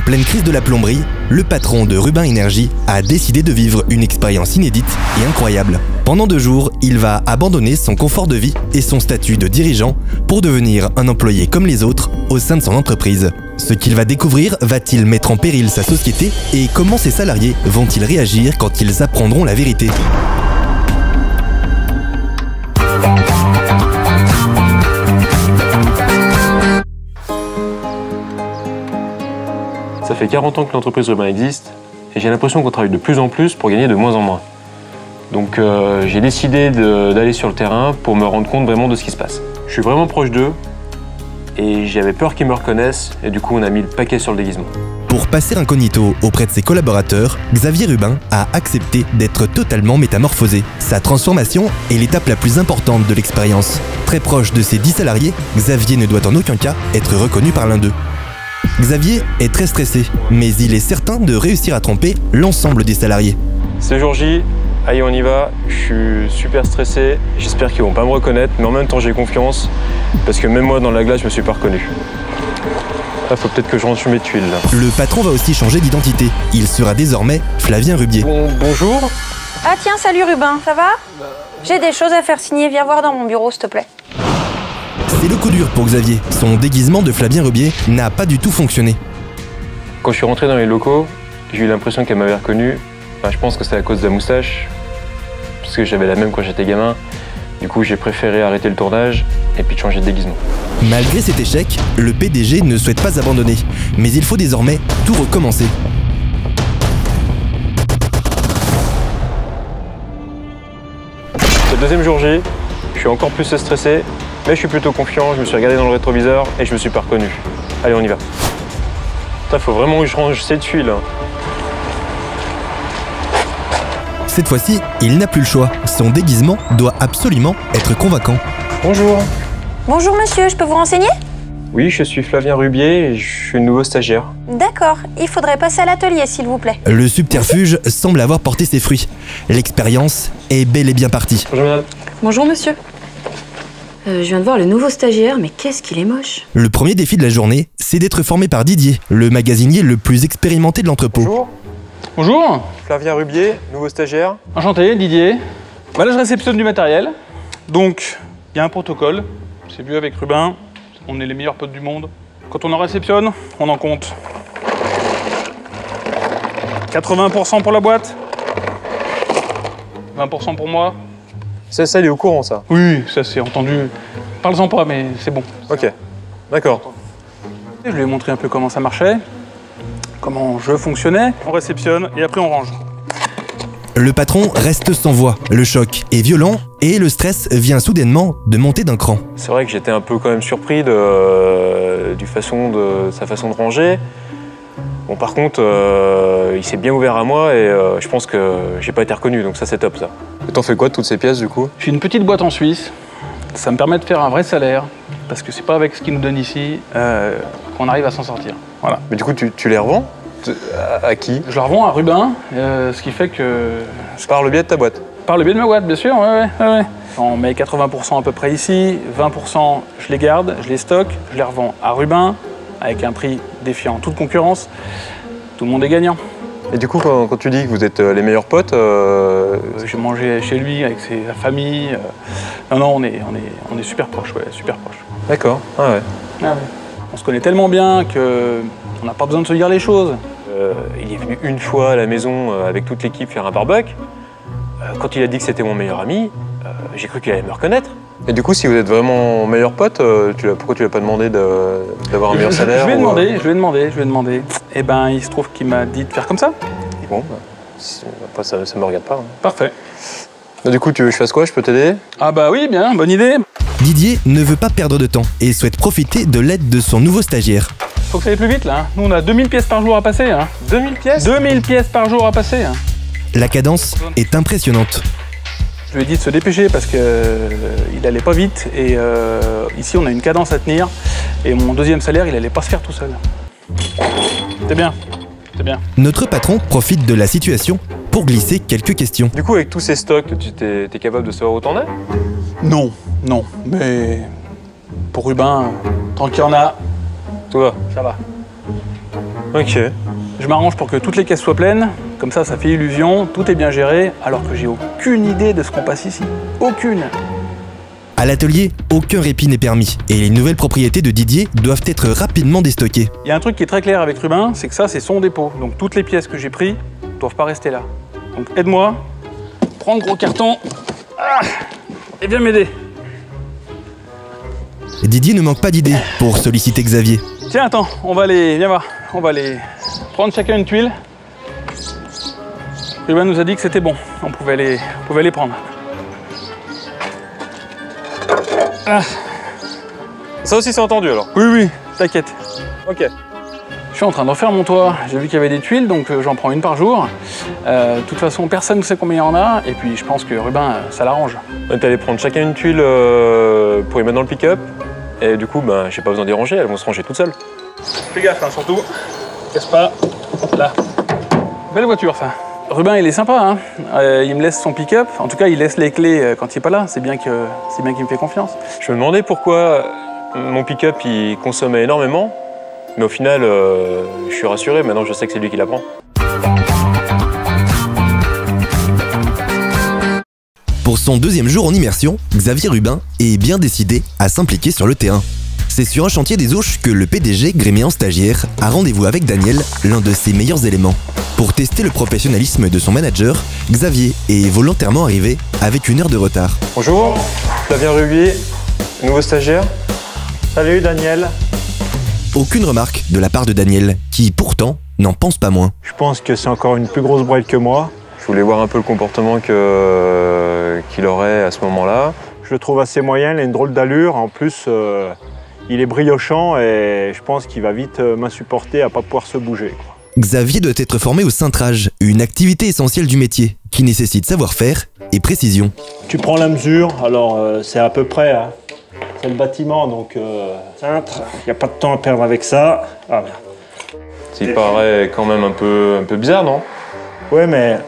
pleine crise de la plomberie, le patron de Rubin Énergie a décidé de vivre une expérience inédite et incroyable. Pendant 2 jours, il va abandonner son confort de vie et son statut de dirigeant pour devenir un employé comme les autres au sein de son entreprise. Ce qu'il va découvrir va-t-il mettre en péril sa société et comment ses salariés vont-ils réagir quand ils apprendront la vérité ? Ça fait 40 ans que l'entreprise Rubin existe et j'ai l'impression qu'on travaille de plus en plus pour gagner de moins en moins. Donc j'ai décidé d'aller sur le terrain pour me rendre compte vraiment de ce qui se passe. Je suis vraiment proche d'eux et j'avais peur qu'ils me reconnaissent et du coup on a mis le paquet sur le déguisement. Pour passer incognito auprès de ses collaborateurs, Xavier Rubin a accepté d'être totalement métamorphosé. Sa transformation est l'étape la plus importante de l'expérience. Très proche de ses 10 salariés, Xavier ne doit en aucun cas être reconnu par l'un d'eux. Xavier est très stressé, mais il est certain de réussir à tromper l'ensemble des salariés. C'est jour J, allez on y va, je suis super stressé, j'espère qu'ils vont pas me reconnaître, mais en même temps j'ai confiance, parce que même moi dans la glace je me suis pas reconnu. Là faut peut-être que je range mes tuiles là. Le patron va aussi changer d'identité, il sera désormais Flavien Rubier. Bonjour. Ah tiens, salut Rubin, ça va? J'ai des choses à faire signer, viens voir dans mon bureau s'il te plaît. C'est le coup dur pour Xavier. Son déguisement de Flavien Rubier n'a pas du tout fonctionné. Quand je suis rentré dans les locaux, j'ai eu l'impression qu'elle m'avait reconnu. Enfin, je pense que c'est à cause de la moustache, parce que j'avais la même quand j'étais gamin. Du coup, j'ai préféré arrêter le tournage et puis de changer de déguisement. Malgré cet échec, le PDG ne souhaite pas abandonner. Mais il faut désormais tout recommencer. C'est le deuxième jour J, je suis encore plus stressé. Mais je suis plutôt confiant, je me suis regardé dans le rétroviseur et je me suis pas reconnu. Allez, on y va. Il faut vraiment que je range ces tuiles. Cette fois-ci, il n'a plus le choix. Son déguisement doit absolument être convaincant. Bonjour. Bonjour monsieur, je peux vous renseigner? Oui, je suis Flavien Rubier et je suis le nouveau stagiaire. D'accord, il faudrait passer à l'atelier s'il vous plaît. Le subterfuge semble avoir porté ses fruits. L'expérience est bel et bien partie. Bonjour madame. Bonjour monsieur. Je viens de voir le nouveau stagiaire, mais qu'est-ce qu'il est moche. Le premier défi de la journée, c'est d'être formé par Didier, le magasinier le plus expérimenté de l'entrepôt. Bonjour. Bonjour. Flavien Rubier, nouveau stagiaire. Enchanté, Didier. Voilà, je réceptionne du matériel. Donc, il y a un protocole. C'est vu avec Rubin. On est les meilleurs potes du monde. Quand on en réceptionne, on en compte 80% pour la boîte, 20% pour moi. Ça, il est au courant, ça? Oui, ça c'est entendu. Parle-en pas, mais c'est bon. Ok, d'accord. Je lui ai montré un peu comment ça marchait, comment je fonctionnais. On réceptionne et après on range. Le patron reste sans voix. Le choc est violent et le stress vient soudainement de monter d'un cran. C'est vrai que j'étais un peu quand même surpris de sa façon de ranger. Bon, par contre, il s'est bien ouvert à moi et je pense que j'ai pas été reconnu, donc ça c'est top ça. Et t'en fais quoi de toutes ces pièces du coup? J'ai une petite boîte en Suisse. Ça me permet de faire un vrai salaire, parce que c'est pas avec ce qu'ils nous donnent ici qu'on arrive à s'en sortir. Voilà. Mais du coup, tu les revends? À qui? Je la revends à Rubin, ce qui fait que... Par le biais de ta boîte? Par le biais de ma boîte, bien sûr, ouais. On met 80% à peu près ici, 20% je les garde, je les stocke, je les revends à Rubin, avec un prix défiant toute concurrence. Tout le monde est gagnant. Et du coup, quand tu dis que vous êtes les meilleurs potes... J'ai mangé chez lui, avec sa famille. Non, on est super proches, ouais, super proches. D'accord, ah ouais. On se connaît tellement bien qu'on n'a pas besoin de se dire les choses. Il est venu une fois à la maison avec toute l'équipe faire un barbecue. Quand il a dit que c'était mon meilleur ami, j'ai cru qu'il allait me reconnaître. Et du coup, si vous êtes vraiment meilleurs potes, pourquoi tu lui as pas demandé d'avoir un meilleur salaire? Je lui ai demandé. Et ben, il se trouve qu'il m'a dit de faire comme ça. Bon, après, ça me regarde pas. Hein. Parfait. Du coup, tu veux que je fasse quoi? Je peux t'aider? Ah bah oui, bien, bonne idée. Didier ne veut pas perdre de temps et souhaite profiter de l'aide de son nouveau stagiaire. Faut que ça aille plus vite là. Hein. Nous, on a 2000 pièces par jour à passer. Hein. 2000 pièces? 2000 pièces par jour à passer. Hein. La cadence est impressionnante. Je lui ai dit de se dépêcher parce qu'il allait pas vite et ici on a une cadence à tenir et mon deuxième salaire il allait pas se faire tout seul. C'est bien, c'est bien. Notre patron profite de la situation pour glisser quelques questions. Du coup avec tous ces stocks, tu es capable de savoir où t'en es? Non, mais pour Rubin, tant qu'il y en a, tout va. Ça va. Ok. Je m'arrange pour que toutes les caisses soient pleines, comme ça fait illusion, tout est bien géré, alors que j'ai aucune idée de ce qu'on passe ici. Aucune. À l'atelier, aucun répit n'est permis et les nouvelles propriétés de Didier doivent être rapidement déstockées. Il y a un truc qui est très clair avec Rubin, c'est que ça c'est son dépôt. Donc toutes les pièces que j'ai prises ne doivent pas rester là. Donc aide-moi, prends le gros carton et viens m'aider. Didier ne manque pas d'idées pour solliciter Xavier. Tiens, attends, viens voir, on va aller prendre chacun une tuile. Rubin nous a dit que c'était bon, on pouvait les prendre. Ah. Ça aussi c'est entendu alors? Oui, t'inquiète. Ok. Je suis en train de refaire mon toit, j'ai vu qu'il y avait des tuiles, donc j'en prends une par jour. De toute façon, personne ne sait combien il y en a, et puis je pense que Rubin, ça l'arrange. On est allé prendre chacun une tuile pour y mettre dans le pick-up, et du coup, j'ai pas besoin d'y ranger, elles vont se ranger toutes seules. Fais gaffe, hein, surtout, casse pas, là. Belle voiture, ça. Rubin, il est sympa, hein. Il me laisse son pick-up, en tout cas, il laisse les clés quand il n'est pas là, c'est bien qu'il me fait confiance. Je me demandais pourquoi mon pick-up il consommait énormément, mais au final, je suis rassuré, maintenant je sais que c'est lui qui la prend. Pour son deuxième jour en immersion, Xavier Rubin est bien décidé à s'impliquer sur le terrain. C'est sur un chantier des Ouches que le PDG, grémé en stagiaire, a rendez-vous avec Daniel, l'un de ses meilleurs éléments. Pour tester le professionnalisme de son manager, Xavier est volontairement arrivé avec 1 heure de retard. Bonjour, Flavien Rubier, nouveau stagiaire. Salut Daniel. Aucune remarque de la part de Daniel, qui pourtant n'en pense pas moins. Je pense que c'est encore une plus grosse brêle que moi. Je voulais voir un peu le comportement qu'il aurait à ce moment-là. Je le trouve assez moyen, il a une drôle d'allure. En plus, il est briochant et je pense qu'il va vite m'insupporter à ne pas pouvoir se bouger, quoi. Xavier doit être formé au cintrage, une activité essentielle du métier, qui nécessite savoir-faire et précision. Tu prends la mesure, alors c'est à peu près, hein. C'est le bâtiment, donc cintre, il n'y a pas de temps à perdre avec ça. Ah, merde. Ça paraît quand même un peu bizarre, non? Ouais, mais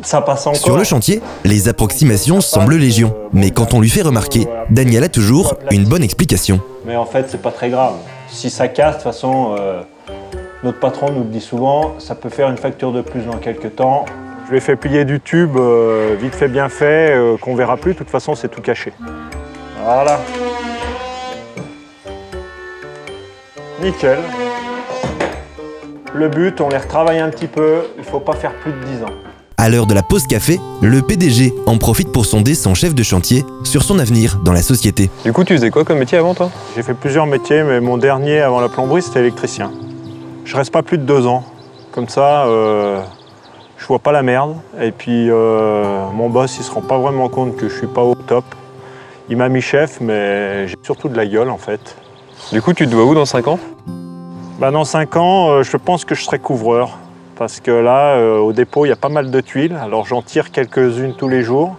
ça passe encore. Sur le chantier, les approximations semblent légion, mais quand on lui fait remarquer, Daniel a toujours une bonne explication. Mais en fait, c'est pas très grave. Si ça casse, de toute façon, notre patron nous le dit souvent, ça peut faire une facture de plus dans quelques temps. Je lui ai fait plier du tube, vite fait, bien fait, qu'on verra plus. De toute façon, c'est tout caché. Voilà. Nickel. Le but, on les retravaille un petit peu. Il ne faut pas faire plus de 10 ans. À l'heure de la pause café, le PDG en profite pour sonder son chef de chantier sur son avenir dans la société. Du coup, tu faisais quoi comme métier avant, toi? J'ai fait plusieurs métiers, mais mon dernier avant la plomberie, c'était électricien. Je reste pas plus de 2 ans. Comme ça, je vois pas la merde. Et puis, mon boss, il se rend pas vraiment compte que je suis pas au top. Il m'a mis chef, mais j'ai surtout de la gueule, en fait. Du coup, tu te vois où dans 5 ans? Dans 5 ans, je pense que je serai couvreur. Parce que là, au dépôt, il y a pas mal de tuiles. Alors, j'en tire quelques-unes tous les jours.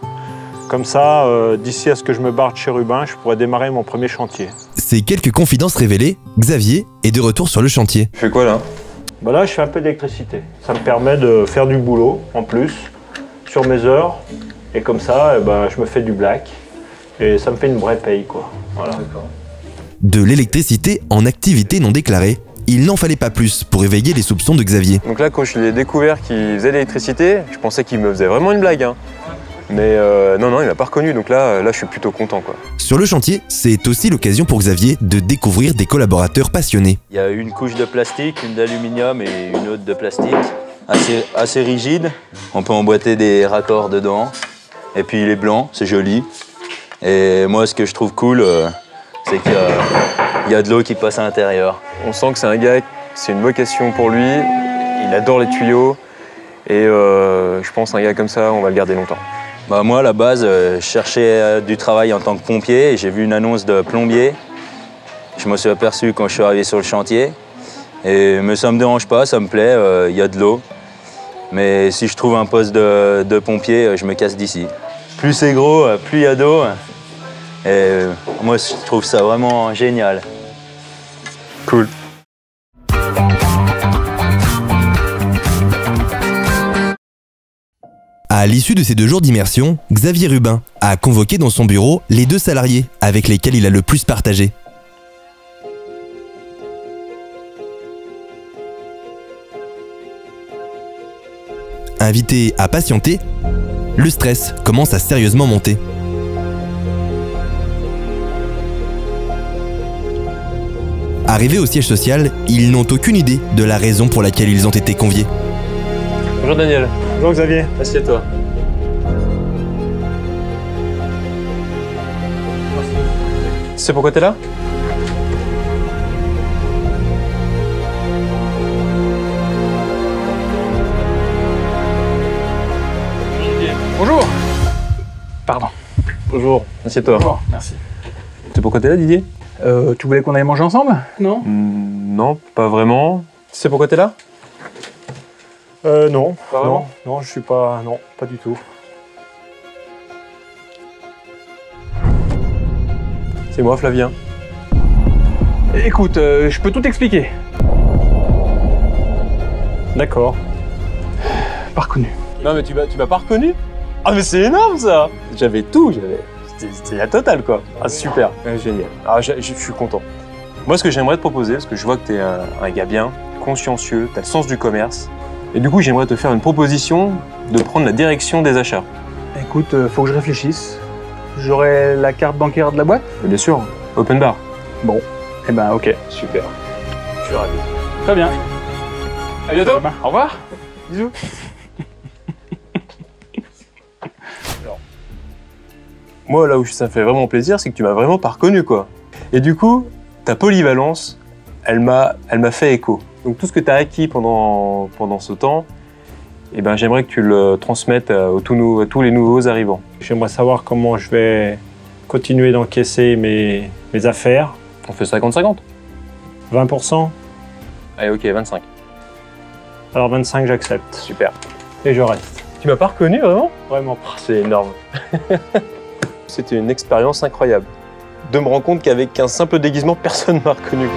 Comme ça, d'ici à ce que je me barre de chez Rubin, je pourrais démarrer mon premier chantier. Ces quelques confidences révélées, Xavier est de retour sur le chantier. Tu fais quoi, là? Là, je fais un peu d'électricité. Ça me permet de faire du boulot, en plus, sur mes heures. Et comme ça, je me fais du black. Et ça me fait une vraie paye, quoi. Voilà. De l'électricité en activité non déclarée, il n'en fallait pas plus pour éveiller les soupçons de Xavier. Donc là, quand je l'ai découvert qu'il faisait de l'électricité, je pensais qu'il me faisait vraiment une blague, hein. Mais non, il m'a pas reconnu, donc là, je suis plutôt content, quoi. Sur le chantier, c'est aussi l'occasion pour Xavier de découvrir des collaborateurs passionnés. Il y a une couche de plastique, une d'aluminium et une autre de plastique, assez rigide. On peut emboîter des raccords dedans. Et puis il est blanc, c'est joli. Et moi, ce que je trouve cool, c'est qu'il y a de l'eau qui passe à l'intérieur. On sent que c'est un gars, c'est une vocation pour lui, il adore les tuyaux. Et je pense qu'un gars comme ça, on va le garder longtemps. Moi, à la base, je cherchais du travail en tant que pompier et j'ai vu une annonce de plombier. Je me suis aperçu quand je suis arrivé sur le chantier. Mais ça ne me dérange pas, ça me plaît, il y a de l'eau. Mais si je trouve un poste de pompier, je me casse d'ici. Plus c'est gros, plus il y a d'eau. Et moi, je trouve ça vraiment génial. Cool. À l'issue de ces 2 jours d'immersion, Xavier Rubin a convoqué dans son bureau les 2 salariés avec lesquels il a le plus partagé. invité à patienter, le stress commence à sérieusement monter. Arrivés au siège social, ils n'ont aucune idée de la raison pour laquelle ils ont été conviés. Bonjour Daniel. Bonjour Xavier. Assieds-toi. Tu sais pourquoi t'es là? Bonjour. Pardon. Bonjour. Assieds-toi. Bonjour, merci. Tu sais pourquoi t'es là, Didier? Tu voulais qu'on aille manger ensemble? Non? Non, pas vraiment. Tu sais pourquoi t'es là? Non. Pas vraiment? Non, je suis pas... Non, pas du tout. C'est moi, Flavien. Écoute, je peux tout expliquer. D'accord. Pas reconnu. Non mais tu m'as pas reconnu? Ah mais c'est énorme ça! J'avais tout, c'était la totale quoi. Ah super, génial. Ah je suis content. Moi ce que j'aimerais te proposer, parce que je vois que t'es un gars bien, consciencieux, t'as le sens du commerce, et du coup j'aimerais te faire une proposition de prendre la direction des achats. Écoute, faut que je réfléchisse. J'aurai la carte bancaire de la boîte? Mais bien sûr, open bar. Bon, eh ben ok. Super. Je suis ravi. Très bien. À bientôt. Au revoir. Bisous. Moi, là où ça me fait vraiment plaisir, c'est que tu m'as vraiment pas reconnu, quoi. Et du coup, ta polyvalence, elle m'a fait écho. Donc tout ce que tu as acquis pendant ce temps, eh ben, j'aimerais que tu le transmettes à tous les nouveaux arrivants. J'aimerais savoir comment je vais continuer d'encaisser mes affaires. On fait 50-50. 20%. Allez, ok, 25. Alors 25, j'accepte. Super. Et je reste. Tu m'as pas reconnu, vraiment? Vraiment pas. C'est énorme. C'était une expérience incroyable. De me rendre compte qu'avec un simple déguisement, personne ne m'a reconnu.